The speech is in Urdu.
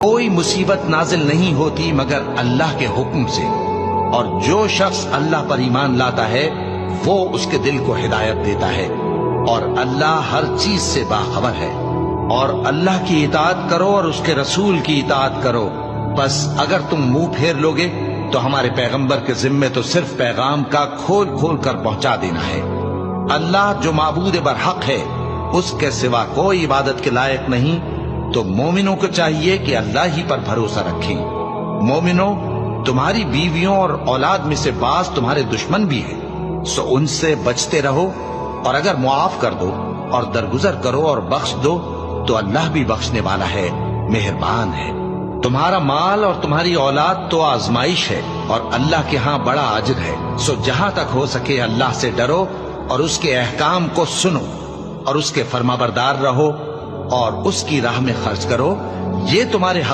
کوئی مصیبت نازل نہیں ہوتی مگر اللہ کے حکم سے، اور جو شخص اللہ پر ایمان لاتا ہے وہ اس کے دل کو ہدایت دیتا ہے، اور اللہ ہر چیز سے باخبر ہے۔ اور اللہ کی اطاعت کرو اور اس کے رسول کی اطاعت کرو، بس اگر تم منہ پھیر لوگے تو ہمارے پیغمبر کے ذمے تو صرف پیغام کا کھول کھول کر پہنچا دینا ہے۔ اللہ جو معبود برحق ہے، اس کے سوا کوئی عبادت کے لائق نہیں، تو مومنوں کو چاہیے کہ اللہ ہی پر بھروسہ رکھیں۔ مومنوں، تمہاری بیویوں اور اولاد میں سے بعض تمہارے دشمن بھی ہیں، سو ان سے بچتے رہو، اور اگر معاف کر دو اور درگزر کرو اور بخش دو تو اللہ بھی بخشنے والا ہے، مہربان ہے۔ تمہارا مال اور تمہاری اولاد تو آزمائش ہے، اور اللہ کے ہاں بڑا اجر ہے، سو جہاں تک ہو سکے اللہ سے ڈرو اور اس کے احکام کو سنو اور اس کے فرمانبردار رہو اور اس کی راہ میں خرچ کرو، یہ تمہارے حق